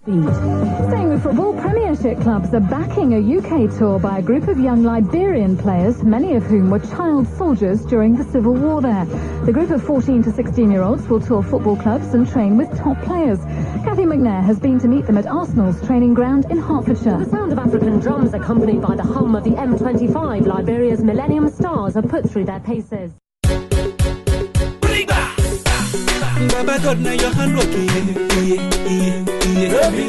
Staying with football, Premiership clubs are backing a UK tour by a group of young Liberian players, many of whom were child soldiers during the Civil War there. The group of 14 to 16-year-olds will tour football clubs and train with top players. Kathy McNair has been to meet them at Arsenal's training ground in Hertfordshire. The sound of African drums accompanied by the hum of the M25, Liberia's Millennium Stars have put through their paces. Baba God, now your hand working, Robbie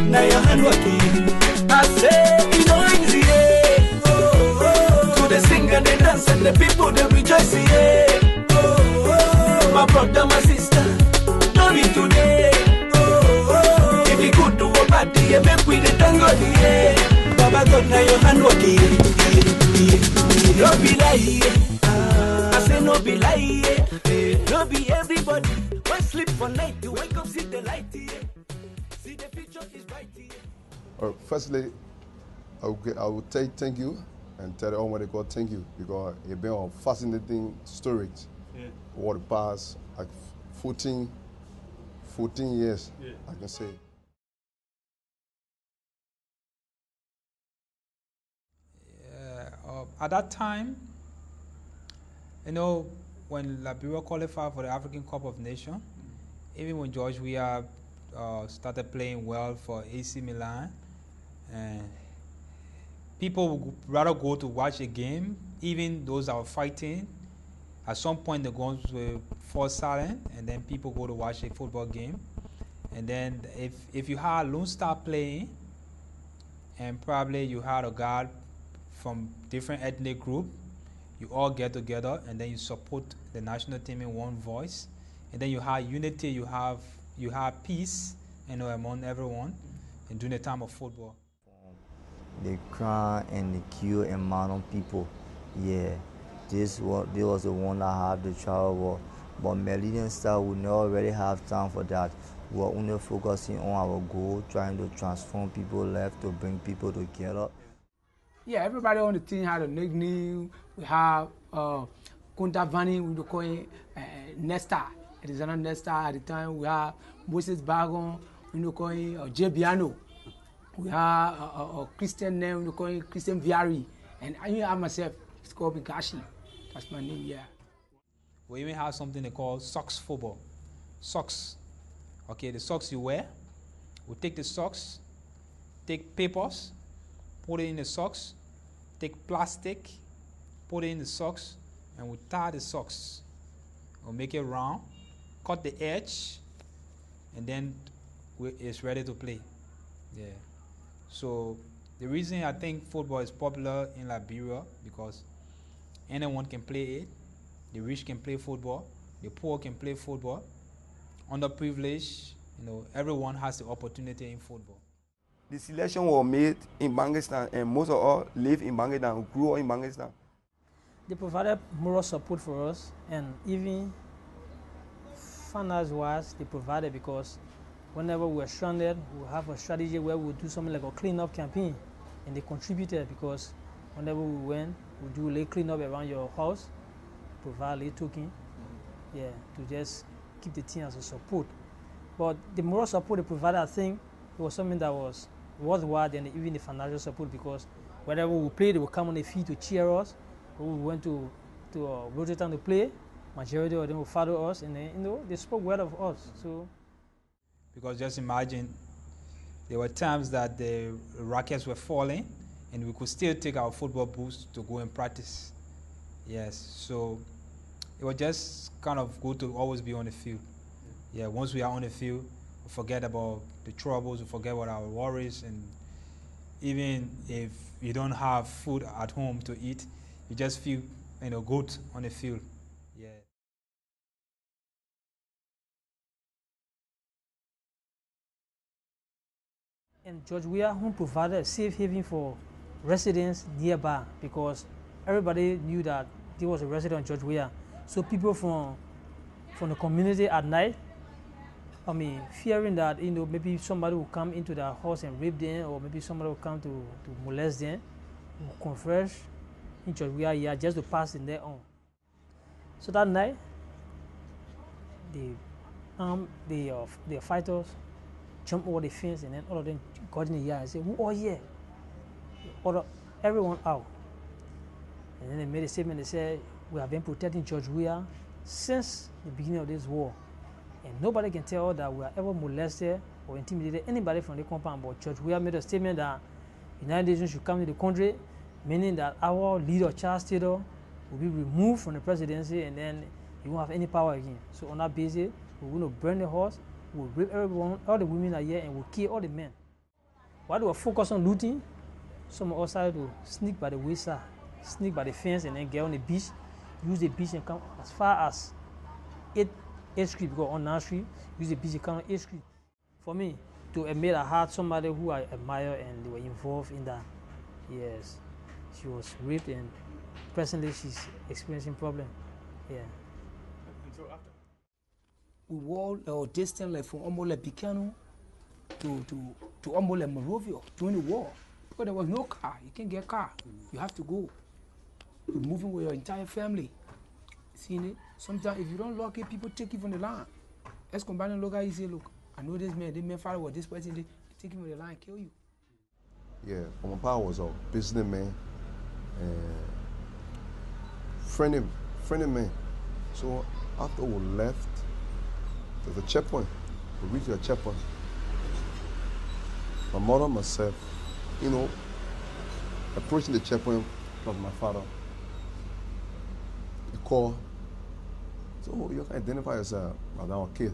now your hand working. I say, you know easy, to the singer, the dance, and the people, they rejoice, my brother, my sister, don't be today, if you could do a party, make we the tango, Baba God, now your hand working, Robbie I say no be lie, no be everybody. Why sleep for night? You wake up, see the light, see the future is bright. Firstly, I will say thank you and tell the Almighty God thank you because it's been a fascinating story. Yeah. Over the past like 14 years, yeah. I can say. Yeah, at that time, you know, when Liberia qualified for the African Cup of Nations, even when George Weah started playing well for AC Milan, and people would rather go to watch a game, even those that were fighting. At some point, the guns will fall silent, and then people go to watch a football game. And then if you had a Lone Star playing, and probably you had a guy from different ethnic group, you all get together and then you support the national team in one voice, and then you have unity, you have peace, you know, among everyone, and during the time of football. The crown and the kill and murder people, yeah, this was the one that had the travel war, but Millennium Stars would never really have time for that. We were only focusing on our goal, trying to transform people's lives, to bring people together. Yeah, everybody on the team had a nickname. We have Kunta Vani, we call him Nesta. It is another Nesta at the time. We have Moses Bagon, we call him Jebiano. We have a Christian name, we call him Christian Viari. And I have myself, it's called Bikashi. That's my name, yeah. We even have something they call socks football. Socks. Okay, the socks you wear, we take the socks, take papers, put it in the socks, take plastic, put it in the socks, and we tie the socks. We'll make it round, cut the edge, and then it's ready to play. Yeah. So the reason I think football is popular in Liberia because anyone can play it. The rich can play football. The poor can play football. Underprivileged, you know, everyone has the opportunity in football. The selection was made in Bangistan, and most of us live in Bangistan, grew up in Bangistan. They provided moral support for us, and even finance-wise, they provided, because whenever we were stranded, we have a strategy where we would do something like a clean-up campaign, and they contributed because whenever we went, we do a little clean-up around your house, provide a little token, yeah, to just keep the team as a support. But the moral support they provided, I think, it was something that was worthwhile than even the financial support, because whenever we played, they would come on the field to cheer us. When we went to Rotterdam to play, majority of them would follow us, and then, you know, they spoke well of us. So, because just imagine, there were times that the rackets were falling, and we could still take our football boots to go and practice. Yes, so it was just kind of good to always be on the field. Yeah, once we are on the field, we forget about the troubles, we forget about our worries, and even if you don't have food at home to eat, you just feel, you know, good on the field. Yeah. And George Weah provided a safe haven for residents nearby, because everybody knew that there was a resident of George Weah. So people from the community at night, I mean, fearing that, you know, maybe somebody will come into their house and rape them, or maybe somebody will come to molest them, will converge in George Weah here just to pass the net on. So that night, the fighters jumped over the fence, and then all of them got in the yard and said, "Who are here?" Order everyone out. And then they made a statement. They said, "We have been protecting George Weah since the beginning of this war, and nobody can tell us that we are ever molested or intimidated anybody from the compound." But George Weah made a statement that United Nations should come to the country, meaning that our leader, Charles Taylor, will be removed from the presidency, and then he won't have any power again. So on that basis, we're going to burn the house, we'll rape everyone, all the women are here, and we'll kill all the men. While they were focused on looting, some of us started to sneak by the wayside, sneak by the fence, and then get on the beach, use the beach and come as far as 8th Street, because on 9th Street, use the beach and come on 8th Street. For me, to admit I had somebody who I admire and they were involved in that. Yes, she was raped and presently she's experiencing problem. Yeah. And so after we walked our distance like from almost like Bicano to almost like Monrovia during the war, because there was no car. You can't get a car. You have to go. You're moving with your entire family. Seeing it? Sometimes if you don't lock it, people take you from the line. Ex-combatant look at you say, "Look, I know this man father was this person, they take you from the line and kill you." Yeah, my father was a businessman and friendly man. So after we left, there's a checkpoint. We reached a checkpoint. My mother and myself, approaching the checkpoint plus my father. He called. So you can identify yourself. I'm a kid.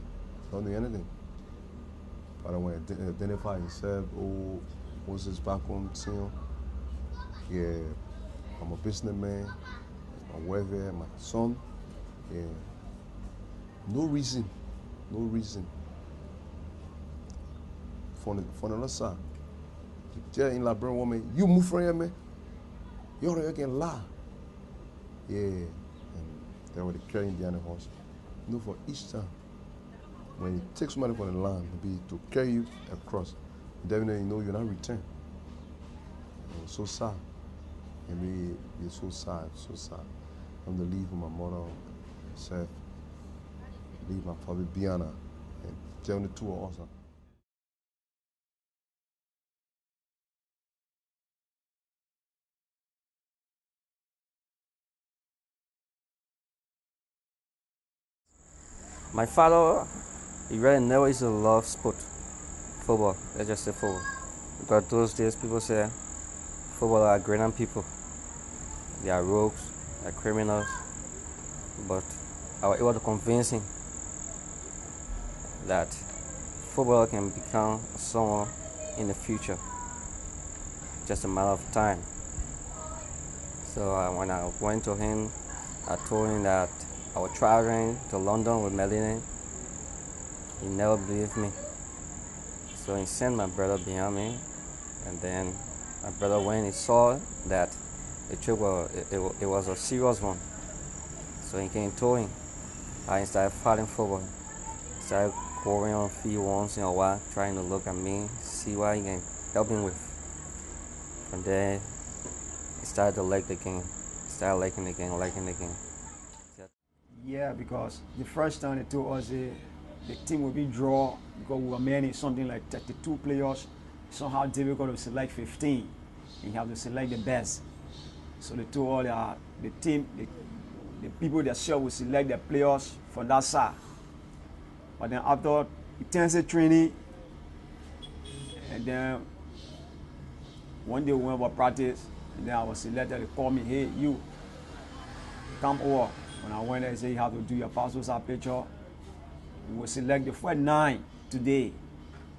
Don't do anything. But I want to identify himself. Oh, what's his background? Yeah, I'm a businessman. My wife, my son. Yeah. No reason. For the other side. Tell in Liberian woman, you move from here, man. You can lie. Yeah. And they were carrying behind the horse. For each time. When you take somebody from the land, to carry you across, definitely you're not return. It was so sad. It's so sad. I'm to leave with my mother, myself, leave my father Biana, and tell the two of us. My father, he really never used to love sport, football. Let's just say football. Because those days people say football are great people. They are rogues, they are criminals. But I was able to convince him that football can become someone in the future. Just a matter of time. So when I went to him, I told him that I was traveling to London with Millennium. He never believed me. So he sent my brother behind me, and then my brother, when he saw that the trip was a serious one, so he came and told him. I started fighting football. Started going on field once in a while, trying to look at me, see what he can help him with. From there, he started to like the game. Started liking the game. Yeah, because the first time they told us the team would be draw because we were managing something like 32 players. Somehow difficult to select 15. You have to select the best. So they told all the team, the people themselves will select the players from that side. But then after intensive training, and then one day we went for practice, and then I was selected. They called me, "Hey, you, come over." When I went there, they said, "You have to do your passport size picture." We will select the first 9 today.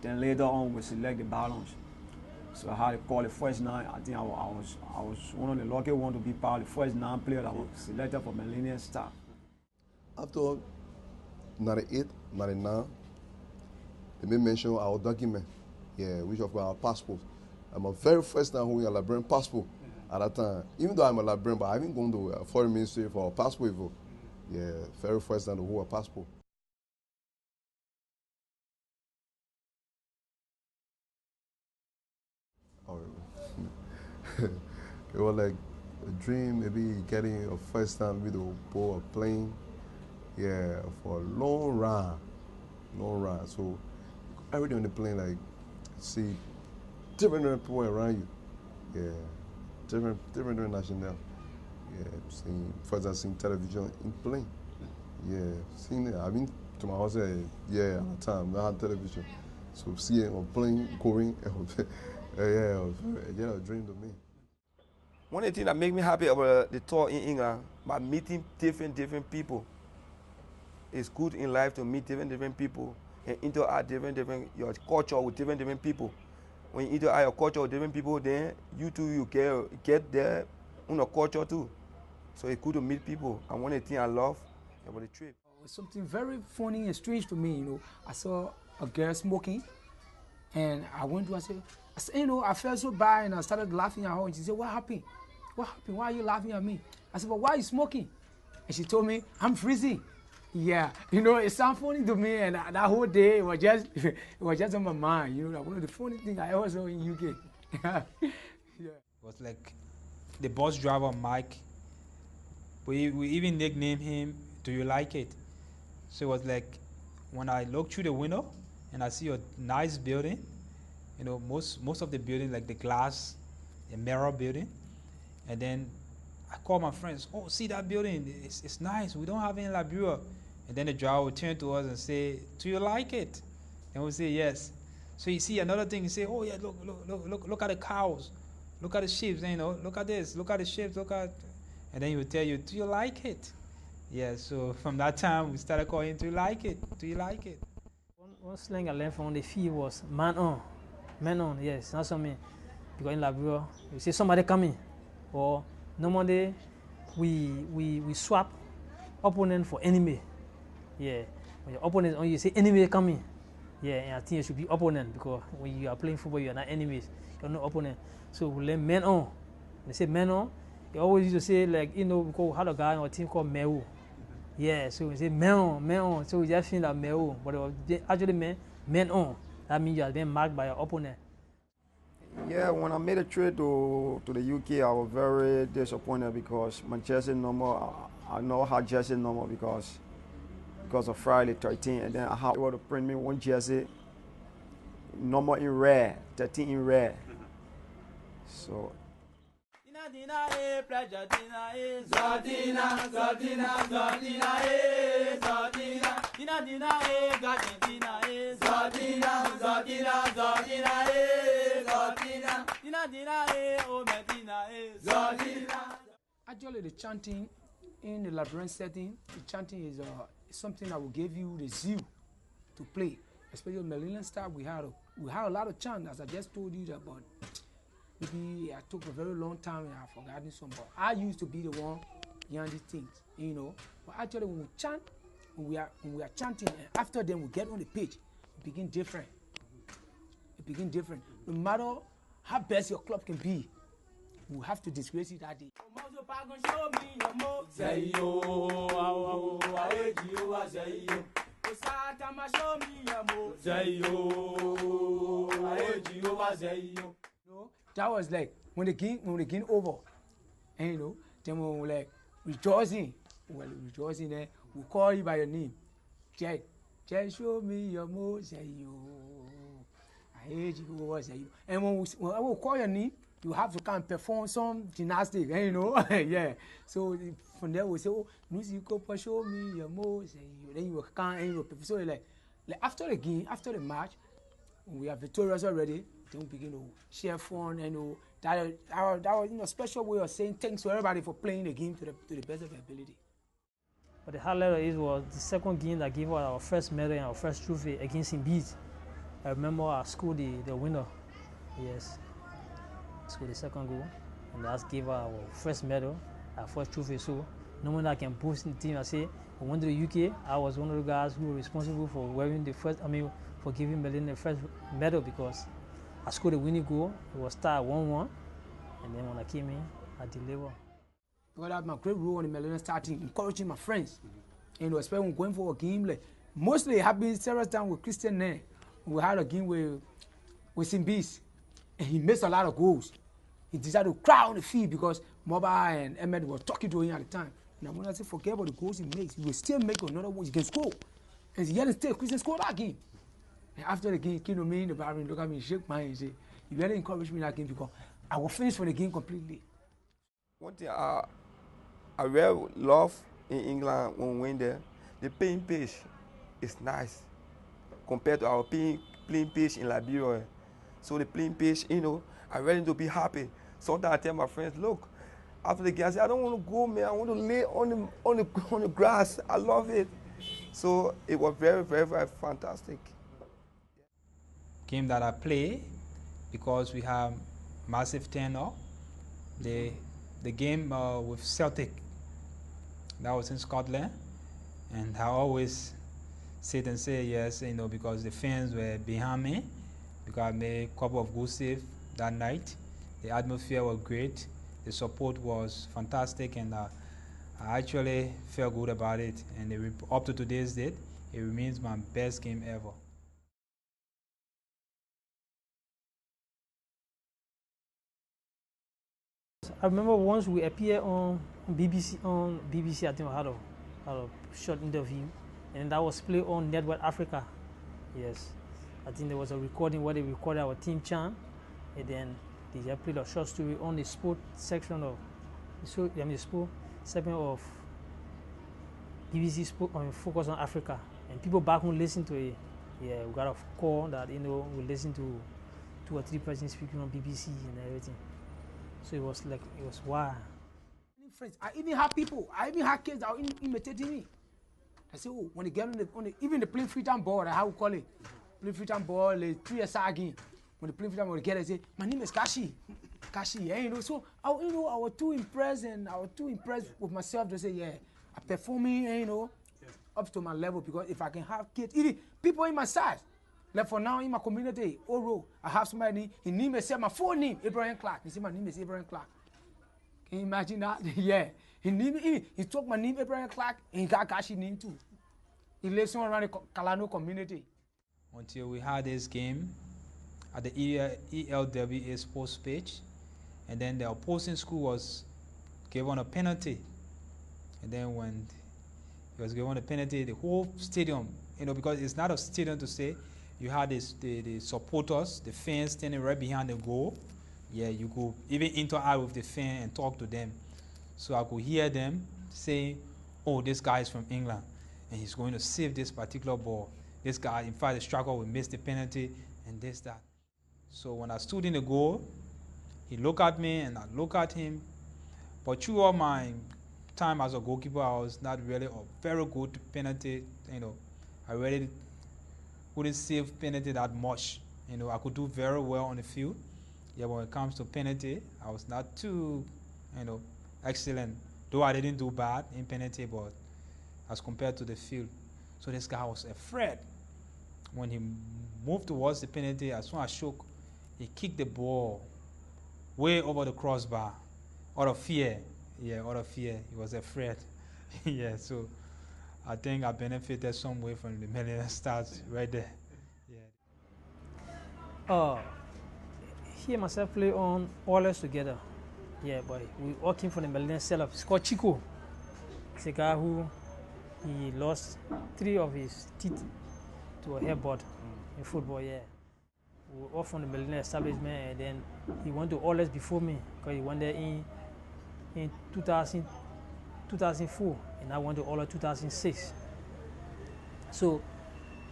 Then later on, we'll select the balance. So I had to call the first 9. I think I was one of the lucky ones to be part of the first 9 players that was selected for Millennium Stars. After 98, 99, they made mention of our document, which of our passport. I'm a very first time holding a Liberian passport at that time. Even though I'm a Liberian, but I haven't gone to a foreign ministry for a passport. Very first time to hold a passport. It was like a dream, maybe getting a first time maybe to board a plane, for a long ride. So every day on the plane, like, see different people around you. Yeah, different national. Yeah, for example, seeing television in plane. Yeah, seeing it. I mean, to my house, yeah, at the time, I had television. So seeing on plane going, yeah, a dream to me. One of the things that make me happy about the tour in England, by meeting different people. It's good in life to meet different people and interact your culture with different people. When you interact your culture with different people, then you too, you get their own culture too. So it's good to meet people. And one of the things I love about the trip. Something very funny and strange to me, you know. I saw a girl smoking, and I went to her and said, you know, I felt so bad, and I started laughing at her, and she said, what happened? What happened? Why are you laughing at me? I said, but why are you smoking? And she told me, I'm freezing. Yeah, you know, it sounds funny to me, and that whole day, it was just on my mind, you know, like one of the funny things I ever saw in UK. Yeah. It was like the bus driver, Mike, we even nicknamed him, Do You Like It? So it was like, when I look through the window and I see a nice building, you know, most of the building, like the glass, a mirror building, and then I call my friends, oh, see that building, it's nice, we don't have it in Liberia. And then the driver would turn to us and say, do you like it? And we'll say, yes. So you see another thing, you say, oh yeah, look at the cows, look at the sheep, you know, look at this, look at the sheep, look at, and then he would tell you, do you like it? Yeah, so from that time, we started calling, do you like it? Do you like it? One slang I learned from the field was man on. Man on, yes, not something. Because in Liberia, you see somebody coming, or normally we swap opponent for enemy. Yeah, when your opponent on you say enemy coming. Yeah, and I think you should be opponent, because when you are playing football, you are not enemies, you're not opponent. So we learn man on. When they say man on, they always used to say, like, you know, we had a guy on a team called Meu. Yeah, so we say man on. So we just feel that Meu, but it was actually man on. That means you are being marked by your opponent. Yeah, when I made a trip to the UK, I was very disappointed because my jersey number, I know how jersey number because of Friday 13, and then I had to print me one jersey number in red, 13 in red. So. Actually, the chanting in the Liberian setting, the chanting is something that will give you the zeal to play. Especially Millennium Stars, we had a lot of chant, as I just told you that, but maybe I took a very long time and I've forgotten some. But I used to be the one behind these things, you know. But actually, when we chant, when we are chanting, and after then we get on the pitch, it begins different. It begins different. No matter how best your club can be, we have to disgrace it that day. That was like when the game over, and you know, then we were like rejoicing. Well, rejoicing there, we call you by your name. Jed, show me your Moseyo. I hate you, and when we call your name, you have to come and perform some gymnastics, you know. Yeah. So from there we say, oh, Nusiko, show me your Moseyo. Then you will come and you will perform. So like after the game, after the match, when we are victorious already, then we begin to share fun, and you know, that was special way of saying thanks to everybody for playing the game to the best of their ability. But the highlight was the second game that gave us our first medal and our first trophy against Zimbabwe. I remember I scored the winner. Yes, scored the second goal, and that gave us our first medal, our first trophy. So no one that can boast in the team. I say, we went to the UK. I was one of the guys who were responsible for wearing for giving Millennium the first medal, because I scored the winning goal. It was tied 1-1, and then when I came in, I delivered. Because I had my great role in the Millennium Stars team, encouraging my friends. And especially when going for a game, like mostly it happened several times with Christian there. We had a game with Zimbabwe, and he missed a lot of goals. He decided to cry on the field because Moba and Ahmed were talking to him at the time. And when I said forget about the goals he makes, he will still make another one. He can score. And he had to stay. Christian scored that game. And after the game, he came to me in the bathroom, look at me, shake my hand, and say, "You better encourage me in that game because I will finish for the game completely." One thing I really love in England when we went there, the playing pitch is nice compared to our playing pitch in Liberia. So the playing pitch, you know, I really need to be happy. Sometimes I tell my friends, look, after the game, I say, I don't want to go, man. I want to lay on the grass. I love it. So it was very, very, very fantastic. Game that I play, because we have massive turnout, the game with Celtic, that was in Scotland, and I always sit and say yes, you know, because the fans were behind me, because I made a couple of good saves that night. The atmosphere was great, the support was fantastic, and I actually felt good about it. And up to today's date, it remains my best game ever. I remember once we appeared on BBC. I think I had a short interview, and that was played on Network Africa. Yes, I think there was a recording where they recorded our team chant, and then they just played a short story on the sport section of the sport segment of BBC Sport Focus on Africa, and people back home listened to it. Yeah, we got a call that, you know, we listened to 2 or 3 persons speaking on BBC and everything. So it was wow. Friends, I even had kids that were imitating me. I say, oh, when they get even the playing free time ball, how we call it, playing free time ball, the 3 years again. When they play free time ball, they get it, say, my name is Kashi, yeah, you know. So I was too impressed, and I was too impressed with myself to say, yeah, I'm performing, you know, up to my level, because if I can have kids, even people in my size. Like for now in my community, Oro, I have somebody, his name is my full name, Abraham Clark. He said my name is Abraham Clark. Can you imagine that? Yeah. He took my name, Abraham Clark, and he got Kashi name too. He lives somewhere around the Kalano community. Until we had this game at the ELWA sports page, and then the opposing school was given a penalty. And then when he was given a penalty, the whole stadium, you know, because it's not a stadium to say, you had the supporters, the fans standing right behind the goal. Yeah, you could even interact with the fan and talk to them. So I could hear them saying, oh, this guy is from England, and he's going to save this particular ball. This guy, in fact, the striker will miss the penalty, and this, that. So when I stood in the goal, he looked at me, and I looked at him. But through all my time as a goalkeeper, I was not really a very good penalty, you know. I really couldn't save penalty that much. You know, I could do very well on the field. Yeah, when it comes to penalty, I was not too, you know, excellent. Though I didn't do bad in penalty, but as compared to the field. So this guy was afraid. When he moved towards the penalty, as soon as I shook, he kicked the ball way over the crossbar out of fear. Yeah, out of fear. He was afraid. Yeah, so I think I benefited some way from the Millennium Stars right there. Yeah. He and myself play on Oilers together. Yeah, but we all came from the Millennium Stars. It's called Chico. It's a guy who he lost 3 of his teeth to a headbutt in football. Yeah, we were all from the Millennium establishment, and then he went to Oilers before me because he went there in 2004, and I went to Oilers 2006. So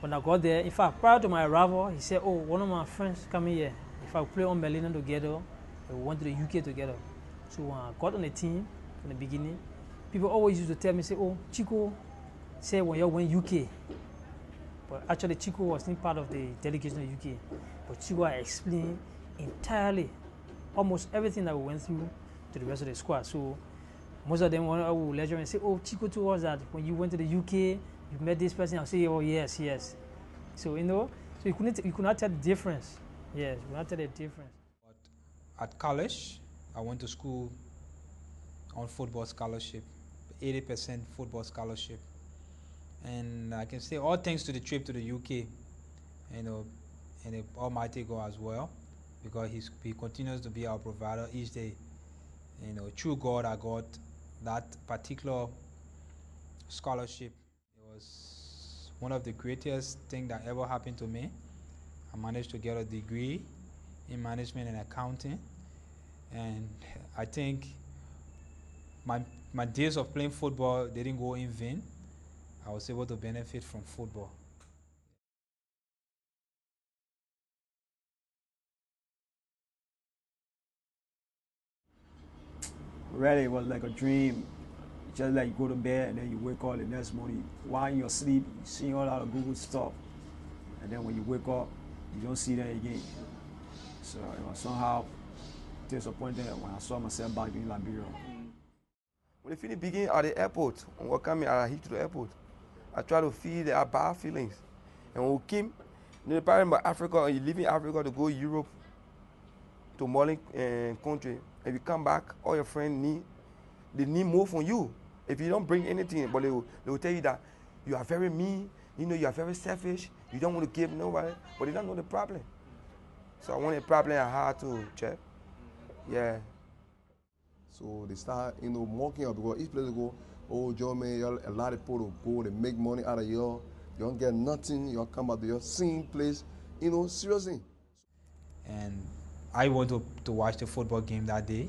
when I got there, in fact, prior to my arrival, he said, oh, one of my friends coming here, if I play on Millennium together, we went to the UK together. So when I got on the team from the beginning, people always used to tell me, say, oh, Chico said when you went UK. But actually, Chico wasn't part of the delegation of UK. But Chico explained entirely almost everything that we went through to the rest of the squad. So most of them will lecture and say, oh, Chico told us that when you went to the UK, you met this person. I'll say, oh, yes, yes. So, you know, so you could not tell the difference. Yes, you could not tell the difference. But at college, I went to school on football scholarship, 80% football scholarship. And I can say all thanks to the trip to the UK, you know, and the Almighty God as well, because he continues to be our provider each day. You know, through God, I got that particular scholarship. It was one of the greatest things that ever happened to me, I managed to get a degree in management and accounting. And I think my days of playing football didn't go in vain. I was able to benefit from football. Really, it was like a dream. Just like you go to bed and then you wake up the next morning. While in your sleep, you see all that Google stuff. And then when you wake up, you don't see them again. So it was somehow disappointed when I saw myself back in Liberia. When the feeling began at the airport, when we came I hit to the airport, I tried to feel the bad feelings. And when we came, the problem about Africa, and you leave in Africa to go Europe, to Mali country, if you come back, all your friends they need more from you. If you don't bring anything, but they will tell you that you are very mean, you are very selfish, you don't want to give nobody, but they don't know the problem. So I want a problem I had to check. Yeah. So they start, mocking up because each place they go, oh, Joe, man, a lot of people go, they make money out of you don't get nothing, you come out to your same place, seriously. And I went to watch the football game that day,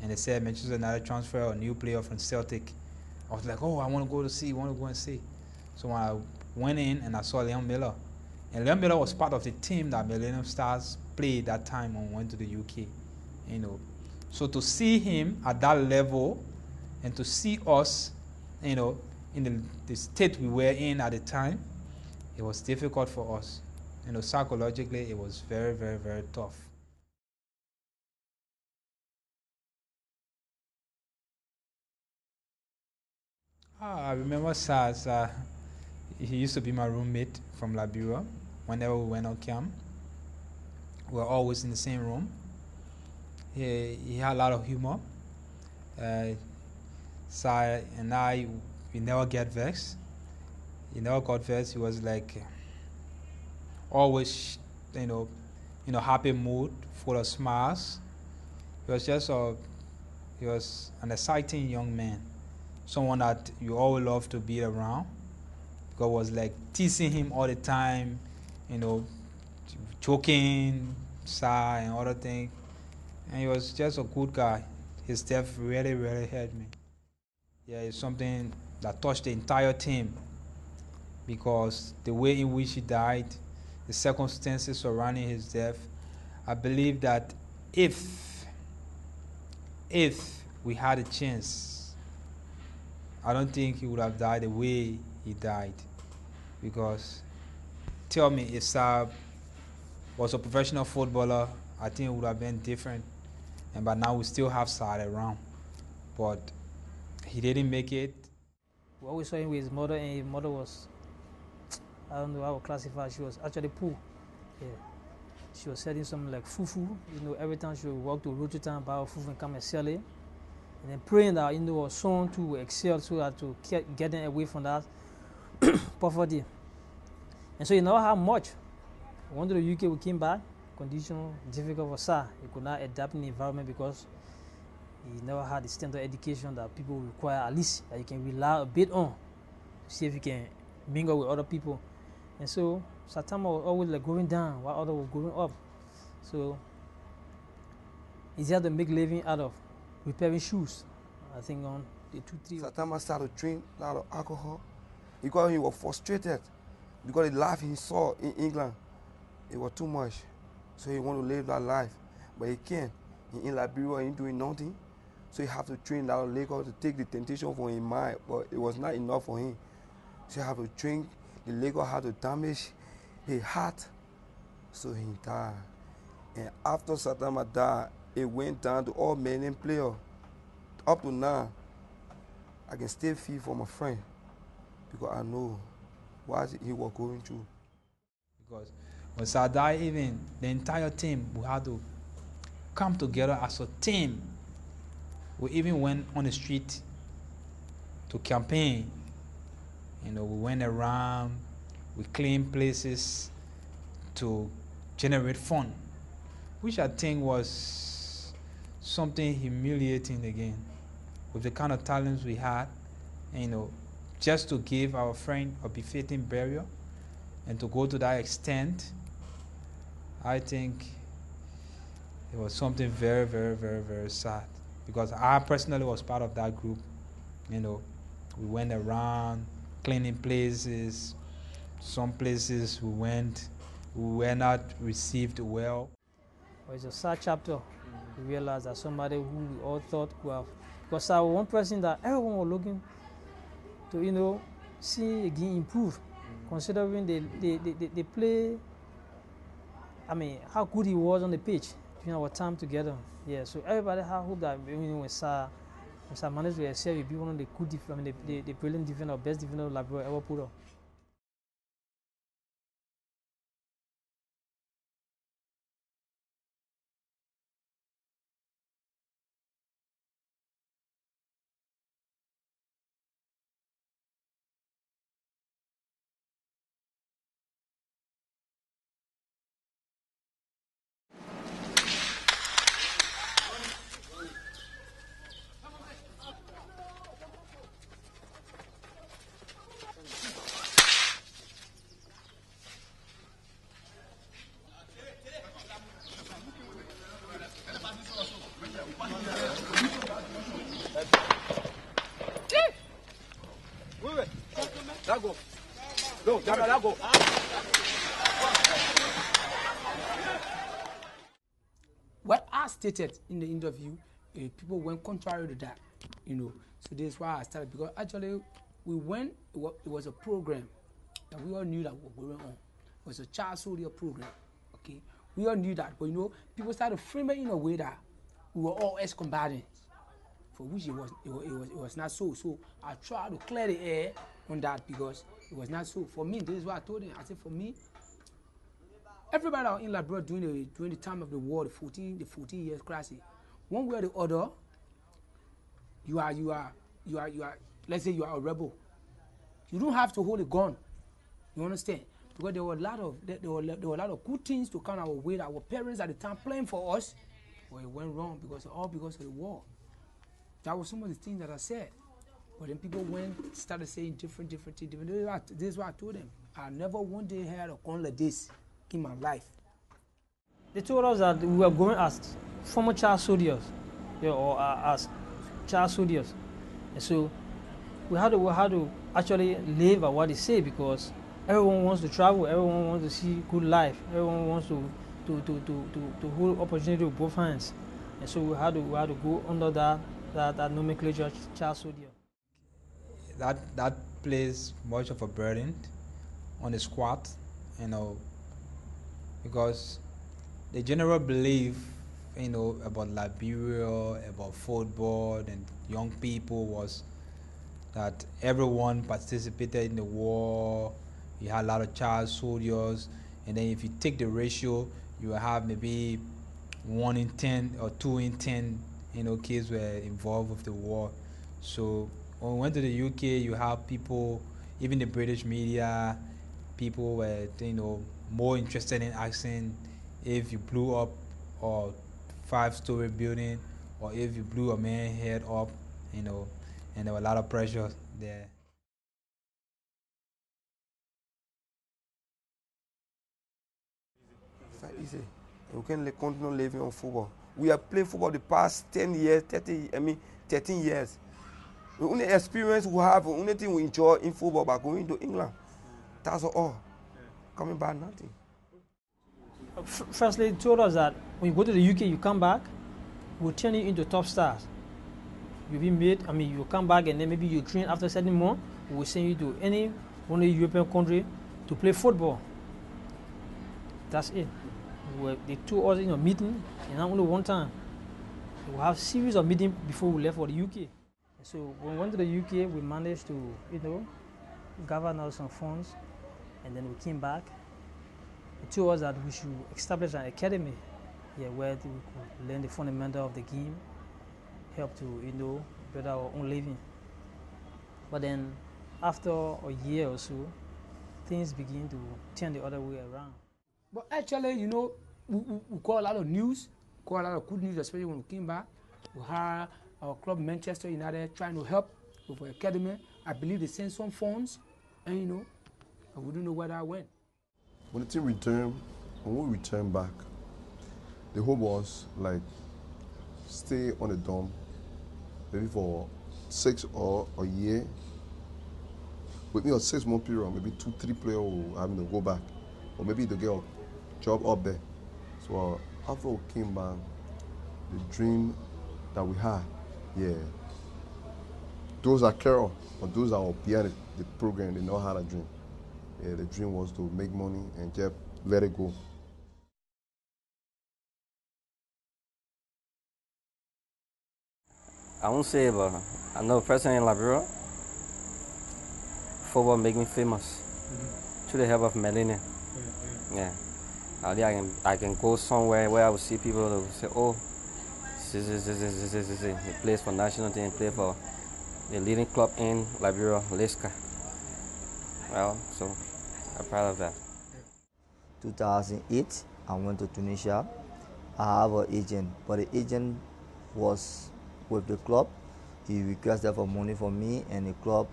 and they said Manchester United transfer a new player from Celtic. I was like, oh, I want to go and see. So when I went in and I saw Leon Miller, and Leon Miller was part of the team that Millennium Stars played that time when we went to the UK, So to see him at that level and to see us, in the state we were in at the time, it was difficult for us. Psychologically, it was very, very, very tough. I remember Saz. He used to be my roommate from Liberia. Whenever we went on camp, we were always in the same room. He had a lot of humor. Sai and I, we never get vexed. He never got vexed. He was like always, happy mood, full of smiles. He was an exciting young man. Someone that you always love to be around, because it was like teasing him all the time, joking, shy, and other things. And he was just a good guy. His death really, really hurt me. Yeah, it's something that touched the entire team, because the way in which he died, the circumstances surrounding his death, I believe that if we had a chance, I don't think he would have died the way he died. Because tell me, if Saab was a professional footballer, I think it would have been different. But now we still have Saad around. But he didn't make it. We always saw him with his mother, and his mother was, I don't know how to classify, she was actually poor. Yeah. She was selling something like fufu. Every time she would walk to Road to Town, buy a fufu and come and sell it. And then praying that her son to excel, so that to get them away from that poverty. And so he never had much. When to the UK, we came back. Condition difficult for Sa. He could not adapt in the environment because he never had the standard education that people require, at least that you can rely a bit on to see if you can mingle with other people. And so Satama was always like going down while others were going up. So he had to make living out of repairing shoes. I think on the 2-3. Satama started to drink a lot of alcohol because he was frustrated because the life he saw in England, it was too much. So he wanted to live that life, but he can't. In Liberia, he ain't doing nothing. So he had to train out of liquor to take the temptation from his mind, but it was not enough for him. So he had to drink. The liquor had to damage his heart, so he died. And after Satama died, it went down to all Millennium players. Up to now, I can still feel for my friend because I know what he was going through. Because when Sa died, even the entire team, we had to come together as a team. We even went on the street to campaign. We went around, we cleaned places to generate fund, which I think was something humiliating again. With the kind of talents we had, just to give our friend a befitting burial and to go to that extent, I think it was something very, very, very, very sad, because I personally was part of that group. You know, we went around cleaning places. Some places we were not received well. It's a sad chapter. We realized that somebody who we all thought could have, because I was one person that everyone was looking to, you know, see again improve, considering they play. I mean, how good he was on the pitch during our time together. Yeah, so everybody had hope that when Sir managed to excel, he'd be one of the good, the brilliant defender, best defender Liberia ever put up. What I stated in the interview, people went contrary to that, you know. So this is why I started, because actually we went. It was a program that we all knew that was going on. It was a child soldier program. Okay, we all knew that, but you know, people started framing in a way that we were all ex-combatants, for which it was not so. So I tried to clear the air on that, because it was not so. For me, this is what I told them. I said, for me, everybody out in Liberia during the time of the war, the 14 years crisis, one way or the other, you are, let's say you are a rebel. You don't have to hold a gun. You understand? Because there were a lot of good things to come our way that our parents at the time planned for us, but it went wrong because of the war. That was some of the things that I said. But then people started saying different things. This is what I told them. I never one day had a gun like this in my life. They told us that we were going as former child soldiers, or as child soldiers, and so we had to actually live by what they say, because everyone wants to travel, everyone wants to see good life, everyone wants to hold opportunity with both hands, and so we had to go under that nomenclature, child soldier. That plays much of a burden on the squad, you know, because the general belief, you know, about Liberia, about football and young people was that everyone participated in the war. You had a lot of child soldiers, and then if you take the ratio, you have maybe 1 in 10 or 2 in 10, you know, kids were involved with the war. So when we went to the UK, you have people, even the British media, people were, you know, more interested in asking if you blew up a 5-story building or if you blew a man's head up, you know, and there were a lot of pressure there. It's not easy. We can continue living on football. We have played football the past 10 years, 13 years. The only experience we have, the only thing we enjoy in football by going to England. That's all. Coming back, nothing. Firstly, they told us that when you go to the UK, you come back, we'll turn you into top stars. You'll be made, you come back and then maybe you train after 7 months, we'll send you to any one of the European country to play football. That's it. They told us in a meeting, and not only one time. We'll have a series of meetings before we left for the UK. So when we went to the UK, we managed to, you know, gather some funds, and then we came back. They told us that we should establish an academy, where we could learn the fundamental of the game, help to, you know, better our own living. But then after a year or so, things begin to turn the other way around. But actually, you know, we got a lot of news, got a lot of good news, especially when we came back. We had our club, Manchester United, trying to help with our academy. I believe they sent some funds, and you know, we don't know where that went. When the team returned, when we returned back, the hope was like stay on the dorm maybe for 6 or a year. Within a 6 month period, maybe 2-3 players will having to go back, or maybe to get a job up there. So after we came back, the dream that we had, yeah, those are Carol, or those are behind the program, they know how to dream. Yeah, the dream was to make money and just let it go. I won't say it, but I know a person in Liberia. Football make me famous through the help of Millennium. Yeah. I can go somewhere where I will see people who will say, oh, this. He plays for national team, play for the leading club in Liberia, Liska. Well, so I'm proud of that. 2008, I went to Tunisia. I have an agent, but the agent was with the club. He requested for money for me, and the club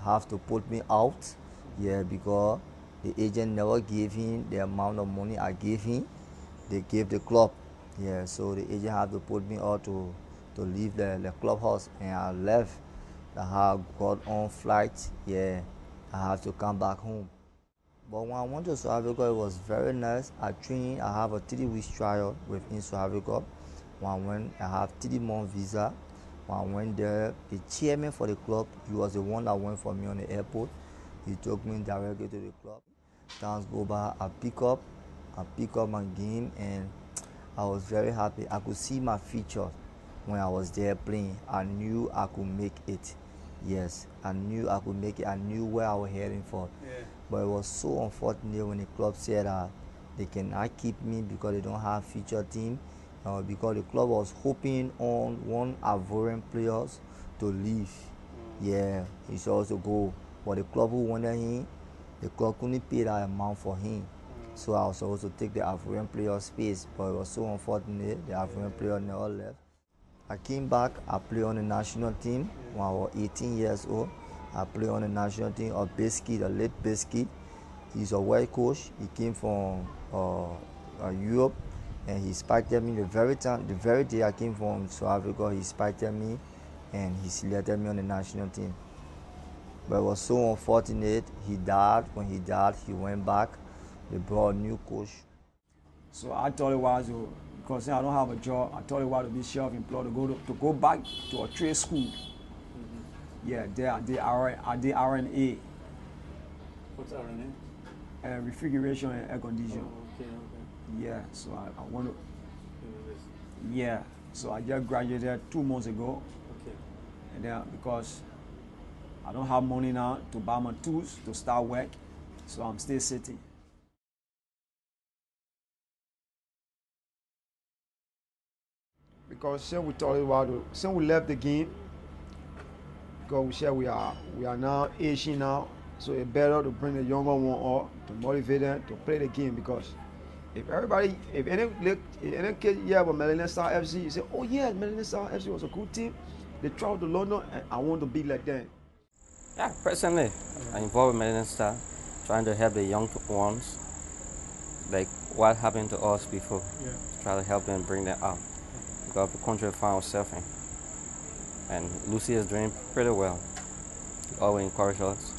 have to put me out. Yeah, because the agent never gave him the amount of money I gave him. They gave the club. Yeah, so the agent had to put me out to leave the clubhouse, and I left. I have got on flight. Yeah, I have to come back home. But when I went to South Africa, it was very nice. I trained. I have a 3-week trial within South Africa. When I went, I have 3-month visa. When I went there, the chairman for the club, he was the one that went for me on the airport. He took me directly to the club. Times go by, I pick up my game, and I was very happy. I could see my future when I was there playing. I knew I could make it. Yes, I knew I could make it. I knew where I was heading for. Yeah. But it was so unfortunate when the club said that they cannot keep me because they don't have future team. Because the club was hoping on one Ivorian players to leave. Yeah, he's supposed to go. But the club who wanted him, the club couldn't pay that amount for him. So I was supposed to take the Ivorian player space, but it was so unfortunate, the Ivorian player never left. I came back, I played on the national team when I was 18 years old. I played on the national team of Biscuit, the late Biscuit. He's a white coach. He came from Europe, and he inspected me the very day I came from South Africa. He inspected me, and he selected me on the national team. But it was so unfortunate. He died. When he died, he went back. They brought a new coach. So I thought it was, because I don't have a job, I thought it was to be self-employed, to go back to a trade school. Yeah, I did RNA. What's RNA? Refrigeration and air conditioning. Oh, okay. Yeah, so I want to. Yeah, so I just graduated 2 months ago. Okay. And then because I don't have money now to buy my tools to start work, so I'm still sitting. Because since we left the game, because we said we are now Asian now, so it's better to bring the younger one up to motivate them to play the game. Because if any kid hear about Millennium Stars FC, you say, oh yeah, Millennium Stars FC was a good team. They traveled to London, and I want to be like them. Yeah, personally, I'm involved with Millennium Stars, trying to help the young ones, like what happened to us before. Yeah. Try to help them bring them out. Because the country found ourselves in. And Lucy is doing pretty well. She always encourage us,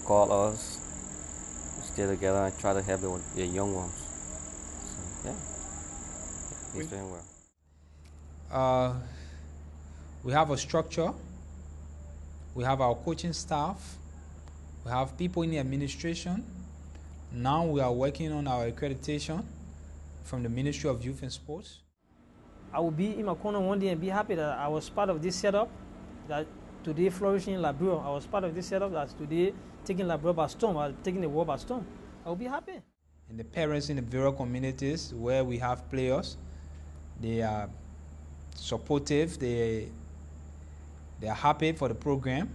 call us, stay together and try to help the young ones. So, yeah, he's doing well. We have a structure. We have our coaching staff. We have people in the administration. Now we are working on our accreditation from the Ministry of Youth and Sports. I will be in my corner one day and be happy that I was part of this setup, that today flourishing in Liberia. I was part of this setup that's today taking Liberia by storm, taking the world by storm. I will be happy. And the parents in the various communities where we have players, they are supportive, they are happy for the program.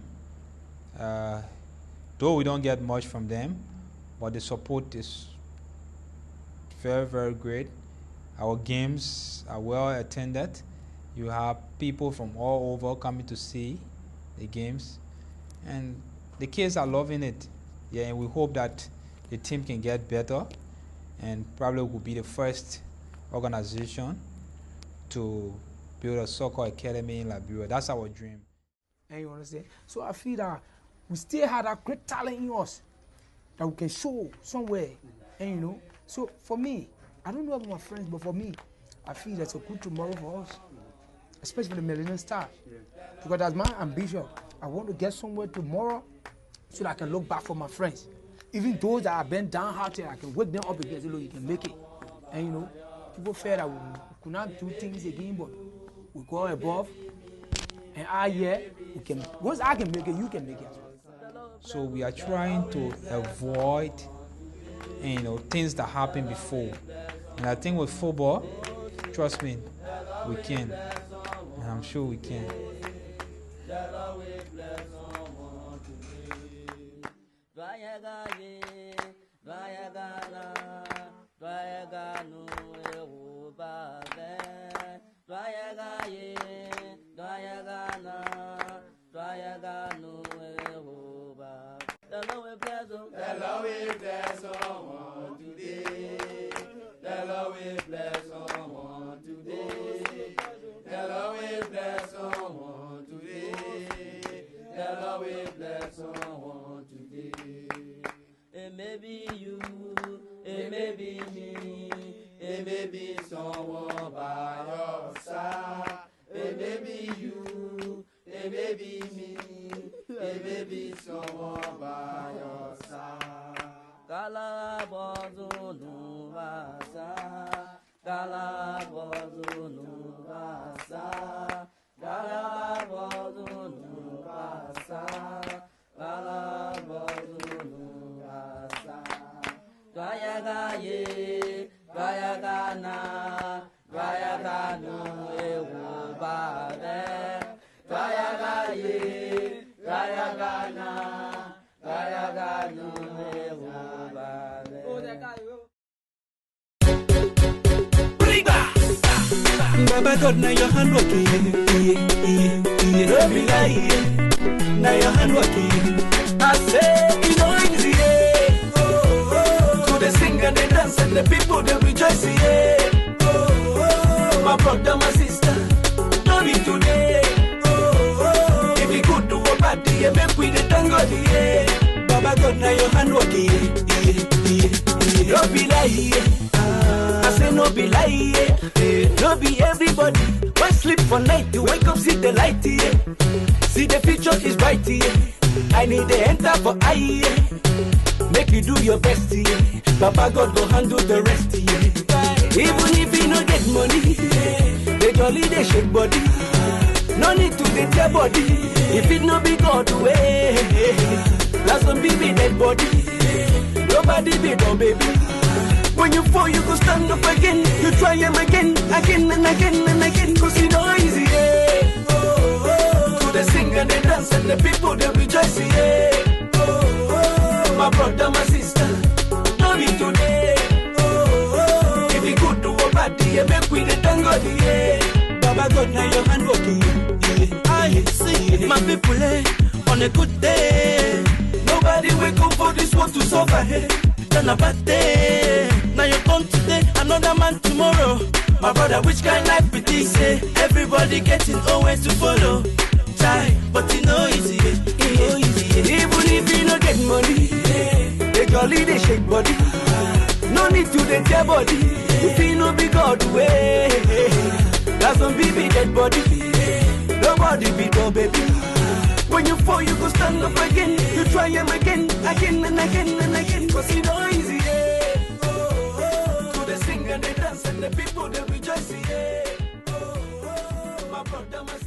Though we don't get much from them, but the support is very, very great. Our games are well attended. You have people from all over coming to see the games. And the kids are loving it. Yeah, and we hope that the team can get better and probably will be the first organization to build a soccer academy in Liberia. That's our dream. And you understand? So I feel that we still have that great talent in us that we can show somewhere. And you know, so for me, I don't know about my friends, but for me, I feel that's a good tomorrow for us, especially the Millennium Stars. Because that's my ambition. I want to get somewhere tomorrow so that I can look back for my friends. Even those that have been downhearted, I can wake them up again and say, look, you can make it. And you know, people fear that we could not do things again, but we go above. And we can. Once I can make it, you can make it. So we are trying to avoid, things that happened before. And I think with football, trust me, we can. And I'm sure we can. The Lord will bless someone today. The Lord will bless someone today. The Lord will bless someone today. The Lord will bless someone today. It may be you, it may be me, it may be someone by your side. It may be you, it may be me, it may be someone by your side. Kala bozunu vasa, kala bozunu vasa, kala bozunu vasa, kala bozunu vasa. Gaya gaye, gaya gana, gaya ganu ewu bade. Gaya gaye, gaya gana, gaya ganu ewu bade. Baba God, now your hand working, don't be lying. Now your hand working. I say, you know it's to the singer, they dance, and the people they rejoice. My brother, my sister, don't be today. If you could do a party, make we the tango, Baba God, now your hand working. Don't be lying. I say no be lie, no be everybody. Why sleep for night? You wake up, see the light, see the future is bright, I need the enter for I, make you do your best, Papa God go handle the rest, even if you no get money, they jolly they shake body, no need to get your body, if it no be God way, that's some baby dead body, nobody be no baby. When you fall, you go stand up again. You try him again, again and again and again. Cause it's not easy, To the singer, they dance, and the people, they rejoice, My brother, my sister, don't be today. If you could do a party, make we the tango, Baba God, now your hand working, I see my people, on a good day. Nobody wake up for this one to suffer, Done a bad day. Now you come today, another man tomorrow. My brother, which kind life be this? Everybody getting always to follow. Try, but it no easy, Even if you no get money, they jolly they shake body. No need to they tear body. If you no be God way, that's some baby dead body. Nobody be no baby. When you fall, you go stand up again. You try him again, again and again and again. Cause it's no easy, To the singer, they dance, and the people, they rejoice, My brother, my